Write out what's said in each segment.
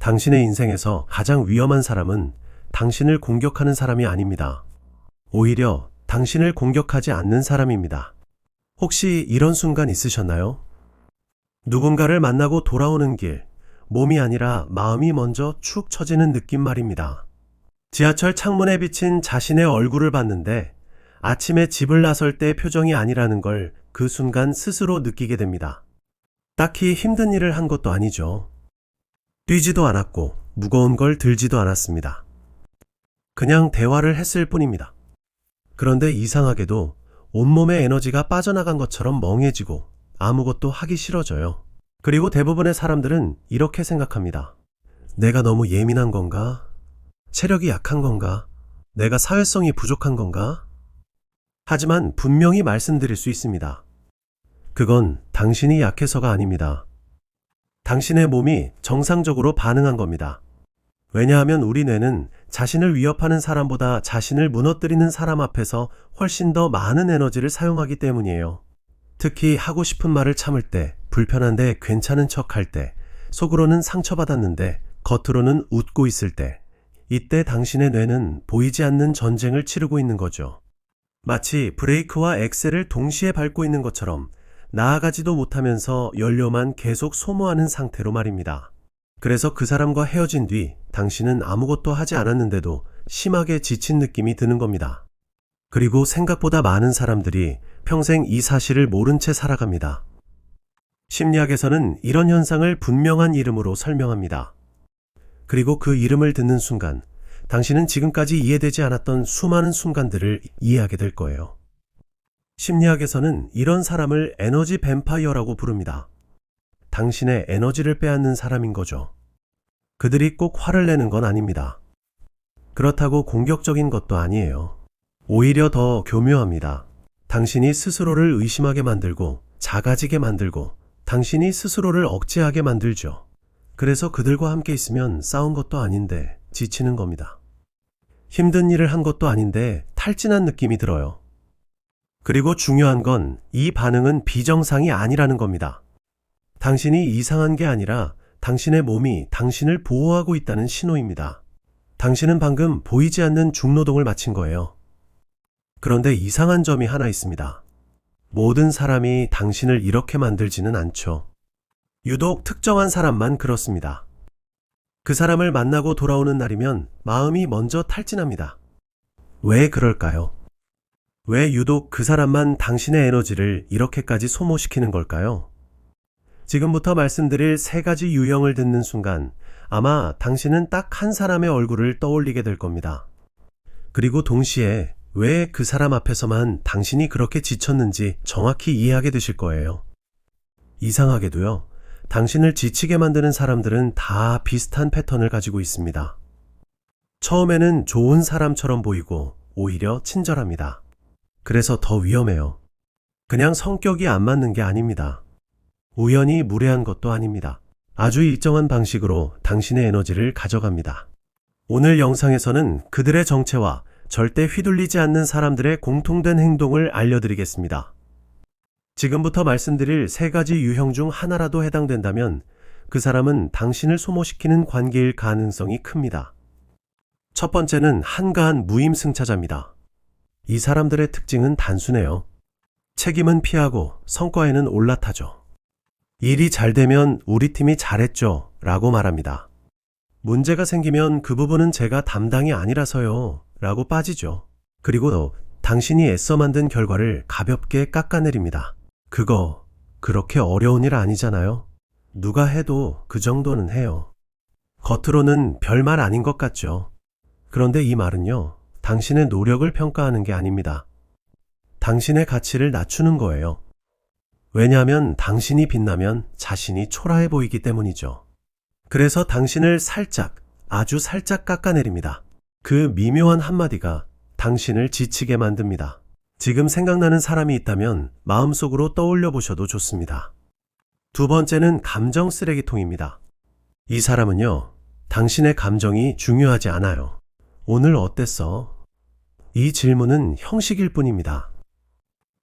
당신의 인생에서 가장 위험한 사람은 당신을 공격하는 사람이 아닙니다. 오히려 당신을 공격하지 않는 사람입니다. 혹시 이런 순간 있으셨나요? 누군가를 만나고 돌아오는 길, 몸이 아니라 마음이 먼저 축 처지는 느낌 말입니다. 지하철 창문에 비친 자신의 얼굴을 봤는데 아침에 집을 나설 때의 표정이 아니라는 걸 그 순간 스스로 느끼게 됩니다. 딱히 힘든 일을 한 것도 아니죠. 뛰지도 않았고 무거운 걸 들지도 않았습니다. 그냥 대화를 했을 뿐입니다. 그런데 이상하게도 온몸의 에너지가 빠져나간 것처럼 멍해지고 아무것도 하기 싫어져요. 그리고 대부분의 사람들은 이렇게 생각합니다. 내가 너무 예민한 건가? 체력이 약한 건가? 내가 사회성이 부족한 건가? 하지만 분명히 말씀드릴 수 있습니다. 그건 당신이 약해서가 아닙니다. 당신의 몸이 정상적으로 반응한 겁니다. 왜냐하면 우리 뇌는 자신을 위협하는 사람보다 자신을 무너뜨리는 사람 앞에서 훨씬 더 많은 에너지를 사용하기 때문이에요. 특히 하고 싶은 말을 참을 때, 불편한데 괜찮은 척 할 때, 속으로는 상처받았는데 겉으로는 웃고 있을 때, 이때 당신의 뇌는 보이지 않는 전쟁을 치르고 있는 거죠. 마치 브레이크와 엑셀을 동시에 밟고 있는 것처럼 나아가지도 못하면서 연료만 계속 소모하는 상태로 말입니다. 그래서 그 사람과 헤어진 뒤 당신은 아무것도 하지 않았는데도 심하게 지친 느낌이 드는 겁니다. 그리고 생각보다 많은 사람들이 평생 이 사실을 모른 채 살아갑니다. 심리학에서는 이런 현상을 분명한 이름으로 설명합니다. 그리고 그 이름을 듣는 순간 당신은 지금까지 이해되지 않았던 수많은 순간들을 이해하게 될 거예요. 심리학에서는 이런 사람을 에너지 뱀파이어라고 부릅니다. 당신의 에너지를 빼앗는 사람인 거죠. 그들이 꼭 화를 내는 건 아닙니다. 그렇다고 공격적인 것도 아니에요. 오히려 더 교묘합니다. 당신이 스스로를 의심하게 만들고 작아지게 만들고 당신이 스스로를 억제하게 만들죠. 그래서 그들과 함께 있으면 싸운 것도 아닌데 지치는 겁니다. 힘든 일을 한 것도 아닌데 탈진한 느낌이 들어요. 그리고 중요한 건 이 반응은 비정상이 아니라는 겁니다. 당신이 이상한 게 아니라 당신의 몸이 당신을 보호하고 있다는 신호입니다. 당신은 방금 보이지 않는 중노동을 마친 거예요. 그런데 이상한 점이 하나 있습니다. 모든 사람이 당신을 이렇게 만들지는 않죠. 유독 특정한 사람만 그렇습니다. 그 사람을 만나고 돌아오는 날이면 마음이 먼저 탈진합니다. 왜 그럴까요? 왜 유독 그 사람만 당신의 에너지를 이렇게까지 소모시키는 걸까요? 지금부터 말씀드릴 3가지 유형을 듣는 순간 아마 당신은 딱 한 사람의 얼굴을 떠올리게 될 겁니다. 그리고 동시에 왜 그 사람 앞에서만 당신이 그렇게 지쳤는지 정확히 이해하게 되실 거예요. 이상하게도요, 당신을 지치게 만드는 사람들은 다 비슷한 패턴을 가지고 있습니다. 처음에는 좋은 사람처럼 보이고 오히려 친절합니다. 그래서 더 위험해요. 그냥 성격이 안 맞는 게 아닙니다. 우연히 무례한 것도 아닙니다. 아주 일정한 방식으로 당신의 에너지를 가져갑니다. 오늘 영상에서는 그들의 정체와 절대 휘둘리지 않는 사람들의 공통된 행동을 알려드리겠습니다. 지금부터 말씀드릴 3가지 유형 중 하나라도 해당된다면 그 사람은 당신을 소모시키는 관계일 가능성이 큽니다. 첫 번째는 한가한 무임승차자입니다. 이 사람들의 특징은 단순해요. 책임은 피하고 성과에는 올라타죠. 일이 잘 되면 우리 팀이 잘했죠 라고 말합니다. 문제가 생기면 그 부분은 제가 담당이 아니라서요 라고 빠지죠. 그리고 또 당신이 애써 만든 결과를 가볍게 깎아내립니다. 그거 그렇게 어려운 일 아니잖아요. 누가 해도 그 정도는 해요. 겉으로는 별말 아닌 것 같죠. 그런데 이 말은요, 당신의 노력을 평가하는 게 아닙니다. 당신의 가치를 낮추는 거예요. 왜냐하면 당신이 빛나면 자신이 초라해 보이기 때문이죠. 그래서 당신을 살짝, 아주 살짝 깎아내립니다. 그 미묘한 한마디가 당신을 지치게 만듭니다. 지금 생각나는 사람이 있다면 마음속으로 떠올려 보셔도 좋습니다. 두 번째는 감정 쓰레기통입니다. 이 사람은요, 당신의 감정이 중요하지 않아요. 오늘 어땠어? 이 질문은 형식일 뿐입니다.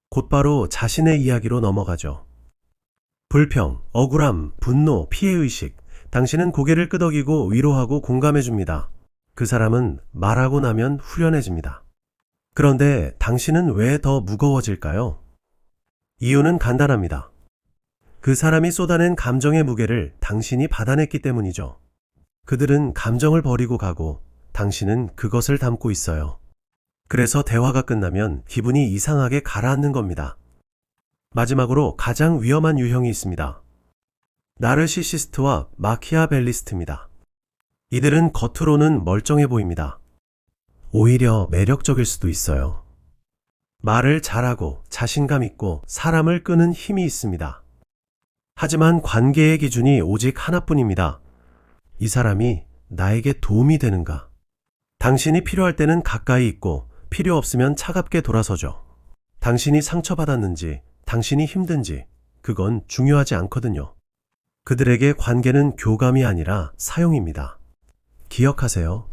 곧바로 자신의 이야기로 넘어가죠. 불평, 억울함, 분노, 피해의식, 당신은 고개를 끄덕이고 위로하고 공감해 줍니다. 그 사람은 말하고 나면 후련해집니다. 그런데 당신은 왜 더 무거워질까요? 이유는 간단합니다. 그 사람이 쏟아낸 감정의 무게를 당신이 받아냈기 때문이죠. 그들은 감정을 버리고 가고 당신은 그것을 담고 있어요. 그래서 대화가 끝나면 기분이 이상하게 가라앉는 겁니다. 마지막으로 가장 위험한 유형이 있습니다. 나르시시스트와 마키아벨리스트입니다. 이들은 겉으로는 멀쩡해 보입니다. 오히려 매력적일 수도 있어요. 말을 잘하고 자신감 있고 사람을 끄는 힘이 있습니다. 하지만 관계의 기준이 오직 하나뿐입니다. 이 사람이 나에게 도움이 되는가? 당신이 필요할 때는 가까이 있고 필요 없으면 차갑게 돌아서죠. 당신이 상처받았는지, 당신이 힘든지, 그건 중요하지 않거든요. 그들에게 관계는 교감이 아니라 사용입니다. 기억하세요.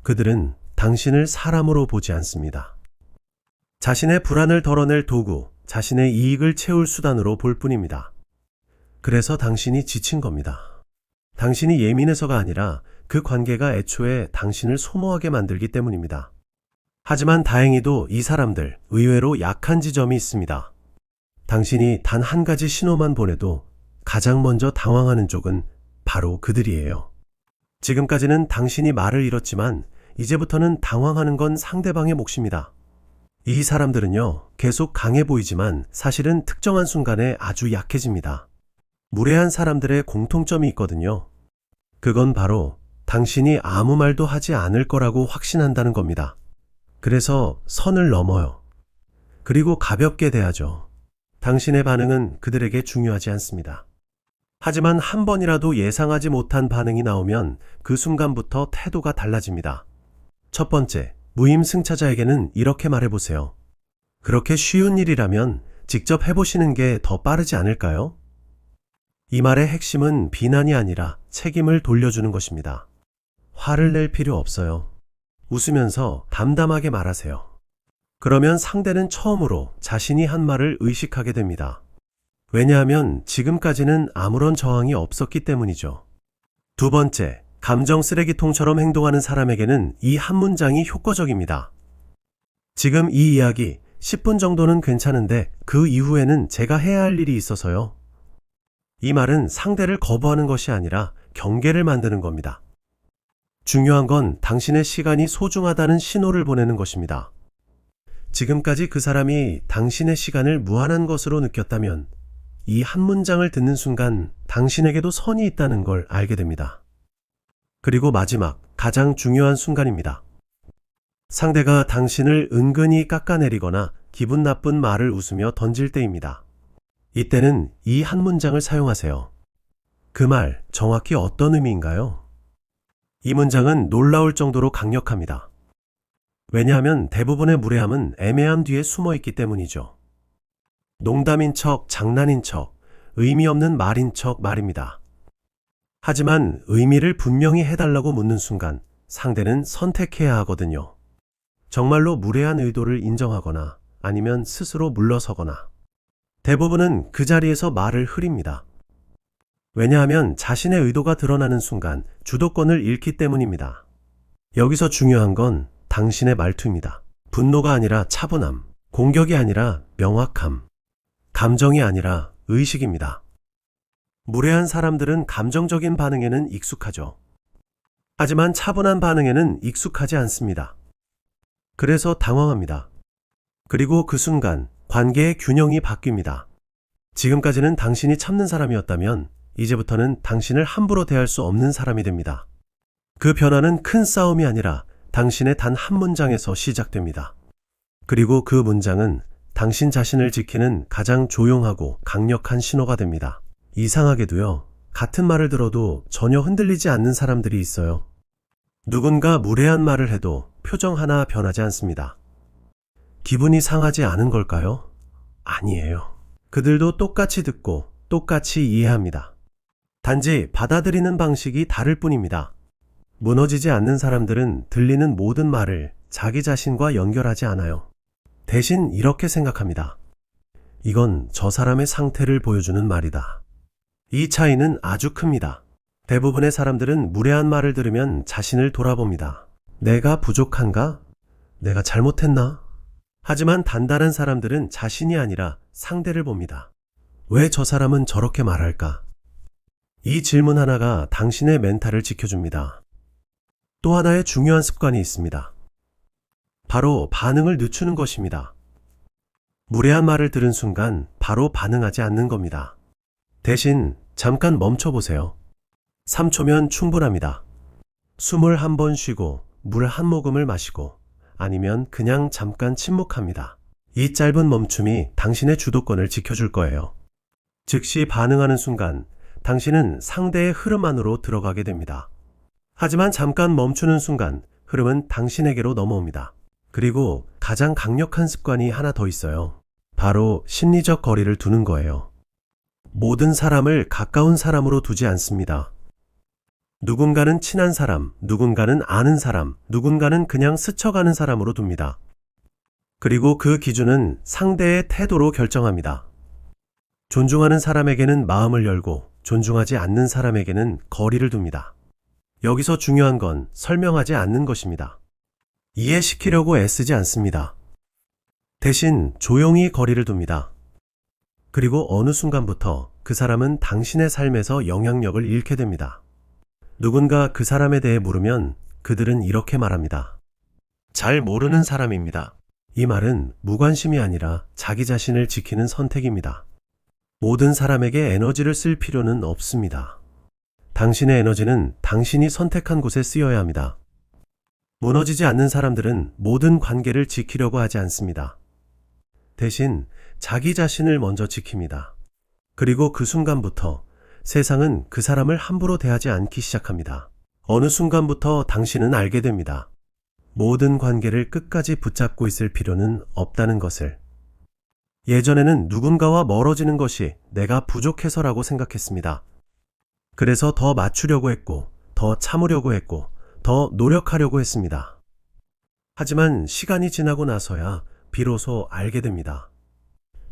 그들은 당신을 사람으로 보지 않습니다. 자신의 불안을 덜어낼 도구, 자신의 이익을 채울 수단으로 볼 뿐입니다. 그래서 당신이 지친 겁니다. 당신이 예민해서가 아니라 그 관계가 애초에 당신을 소모하게 만들기 때문입니다. 하지만 다행히도 이 사람들 의외로 약한 지점이 있습니다. 당신이 단 한 가지 신호만 보내도 가장 먼저 당황하는 쪽은 바로 그들이에요. 지금까지는 당신이 말을 잃었지만 이제부터는 당황하는 건 상대방의 몫입니다. 이 사람들은요, 계속 강해 보이지만 사실은 특정한 순간에 아주 약해집니다. 무례한 사람들의 공통점이 있거든요. 그건 바로 당신이 아무 말도 하지 않을 거라고 확신한다는 겁니다. 그래서 선을 넘어요. 그리고 가볍게 대하죠. 당신의 반응은 그들에게 중요하지 않습니다. 하지만 한 번이라도 예상하지 못한 반응이 나오면 그 순간부터 태도가 달라집니다. 첫 번째, 무임승차자에게는 이렇게 말해보세요. 그렇게 쉬운 일이라면 직접 해보시는 게 더 빠르지 않을까요? 이 말의 핵심은 비난이 아니라 책임을 돌려주는 것입니다. 화를 낼 필요 없어요. 웃으면서 담담하게 말하세요. 그러면 상대는 처음으로 자신이 한 말을 의식하게 됩니다. 왜냐하면 지금까지는 아무런 저항이 없었기 때문이죠. 두 번째, 감정 쓰레기통처럼 행동하는 사람에게는 이 한 문장이 효과적입니다. 지금 이 이야기 10분 정도는 괜찮은데 그 이후에는 제가 해야 할 일이 있어서요. 이 말은 상대를 거부하는 것이 아니라 경계를 만드는 겁니다. 중요한 건 당신의 시간이 소중하다는 신호를 보내는 것입니다. 지금까지 그 사람이 당신의 시간을 무한한 것으로 느꼈다면 이 한 문장을 듣는 순간 당신에게도 선이 있다는 걸 알게 됩니다. 그리고 마지막, 가장 중요한 순간입니다. 상대가 당신을 은근히 깎아내리거나 기분 나쁜 말을 웃으며 던질 때입니다. 이때는 이 한 문장을 사용하세요. 그 말 정확히 어떤 의미인가요? 이 문장은 놀라울 정도로 강력합니다. 왜냐하면 대부분의 무례함은 애매함 뒤에 숨어 있기 때문이죠. 농담인 척, 장난인 척, 의미 없는 말인 척 말입니다. 하지만 의미를 분명히 해달라고 묻는 순간 상대는 선택해야 하거든요. 정말로 무례한 의도를 인정하거나 아니면 스스로 물러서거나. 대부분은 그 자리에서 말을 흐립니다. 왜냐하면 자신의 의도가 드러나는 순간 주도권을 잃기 때문입니다. 여기서 중요한 건 당신의 말투입니다. 분노가 아니라 차분함, 공격이 아니라 명확함, 감정이 아니라 의식입니다. 무례한 사람들은 감정적인 반응에는 익숙하죠. 하지만 차분한 반응에는 익숙하지 않습니다. 그래서 당황합니다. 그리고 그 순간 관계의 균형이 바뀝니다. 지금까지는 당신이 참는 사람이었다면 이제부터는 당신을 함부로 대할 수 없는 사람이 됩니다. 그 변화는 큰 싸움이 아니라 당신의 단 한 문장에서 시작됩니다. 그리고 그 문장은 당신 자신을 지키는 가장 조용하고 강력한 신호가 됩니다. 이상하게도요, 같은 말을 들어도 전혀 흔들리지 않는 사람들이 있어요. 누군가 무례한 말을 해도 표정 하나 변하지 않습니다. 기분이 상하지 않은 걸까요? 아니에요. 그들도 똑같이 듣고 똑같이 이해합니다. 단지 받아들이는 방식이 다를 뿐입니다. 무너지지 않는 사람들은 들리는 모든 말을 자기 자신과 연결하지 않아요. 대신 이렇게 생각합니다. 이건 저 사람의 상태를 보여주는 말이다. 이 차이는 아주 큽니다. 대부분의 사람들은 무례한 말을 들으면 자신을 돌아봅니다. 내가 부족한가? 내가 잘못했나? 하지만 단단한 사람들은 자신이 아니라 상대를 봅니다. 왜 저 사람은 저렇게 말할까? 이 질문 하나가 당신의 멘탈을 지켜줍니다. 또 하나의 중요한 습관이 있습니다. 바로 반응을 늦추는 것입니다. 무례한 말을 들은 순간 바로 반응하지 않는 겁니다. 대신 잠깐 멈춰보세요. 3초면 충분합니다. 숨을 한 번 쉬고 물 한 모금을 마시고 아니면 그냥 잠깐 침묵합니다. 이 짧은 멈춤이 당신의 주도권을 지켜줄 거예요. 즉시 반응하는 순간 당신은 상대의 흐름 안으로 들어가게 됩니다. 하지만 잠깐 멈추는 순간 흐름은 당신에게로 넘어옵니다. 그리고 가장 강력한 습관이 하나 더 있어요. 바로 심리적 거리를 두는 거예요. 모든 사람을 가까운 사람으로 두지 않습니다. 누군가는 친한 사람, 누군가는 아는 사람, 누군가는 그냥 스쳐가는 사람으로 둡니다. 그리고 그 기준은 상대의 태도로 결정합니다. 존중하는 사람에게는 마음을 열고 존중하지 않는 사람에게는 거리를 둡니다. 여기서 중요한 건 설명하지 않는 것입니다. 이해시키려고 애쓰지 않습니다. 대신 조용히 거리를 둡니다. 그리고 어느 순간부터 그 사람은 당신의 삶에서 영향력을 잃게 됩니다. 누군가 그 사람에 대해 물으면 그들은 이렇게 말합니다. 잘 모르는 사람입니다. 이 말은 무관심이 아니라 자기 자신을 지키는 선택입니다. 모든 사람에게 에너지를 쓸 필요는 없습니다. 당신의 에너지는 당신이 선택한 곳에 쓰여야 합니다. 무너지지 않는 사람들은 모든 관계를 지키려고 하지 않습니다. 대신 자기 자신을 먼저 지킵니다. 그리고 그 순간부터 세상은 그 사람을 함부로 대하지 않기 시작합니다. 어느 순간부터 당신은 알게 됩니다. 모든 관계를 끝까지 붙잡고 있을 필요는 없다는 것을. 예전에는 누군가와 멀어지는 것이 내가 부족해서라고 생각했습니다. 그래서 더 맞추려고 했고, 더 참으려고 했고, 더 노력하려고 했습니다. 하지만 시간이 지나고 나서야 비로소 알게 됩니다.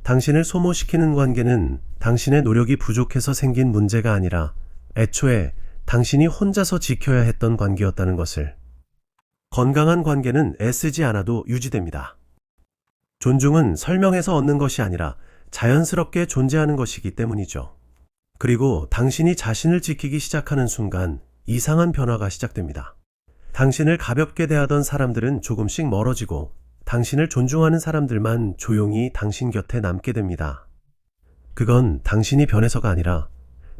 당신을 소모시키는 관계는 당신의 노력이 부족해서 생긴 문제가 아니라 애초에 당신이 혼자서 지켜야 했던 관계였다는 것을. 건강한 관계는 애쓰지 않아도 유지됩니다. 존중은 설명해서 얻는 것이 아니라 자연스럽게 존재하는 것이기 때문이죠. 그리고 당신이 자신을 지키기 시작하는 순간 이상한 변화가 시작됩니다. 당신을 가볍게 대하던 사람들은 조금씩 멀어지고 당신을 존중하는 사람들만 조용히 당신 곁에 남게 됩니다. 그건 당신이 변해서가 아니라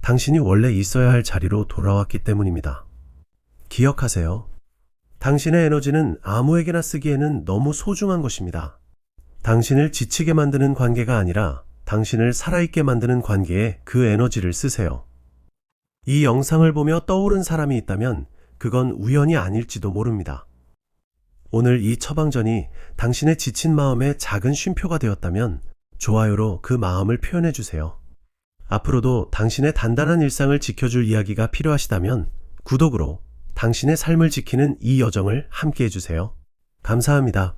당신이 원래 있어야 할 자리로 돌아왔기 때문입니다. 기억하세요. 당신의 에너지는 아무에게나 쓰기에는 너무 소중한 것입니다. 당신을 지치게 만드는 관계가 아니라 당신을 살아있게 만드는 관계에 그 에너지를 쓰세요. 이 영상을 보며 떠오른 사람이 있다면 그건 우연이 아닐지도 모릅니다. 오늘 이 처방전이 당신의 지친 마음에 작은 쉼표가 되었다면 좋아요로 그 마음을 표현해 주세요. 앞으로도 당신의 단단한 일상을 지켜줄 이야기가 필요하시다면 구독으로 당신의 삶을 지키는 이 여정을 함께 해주세요. 감사합니다.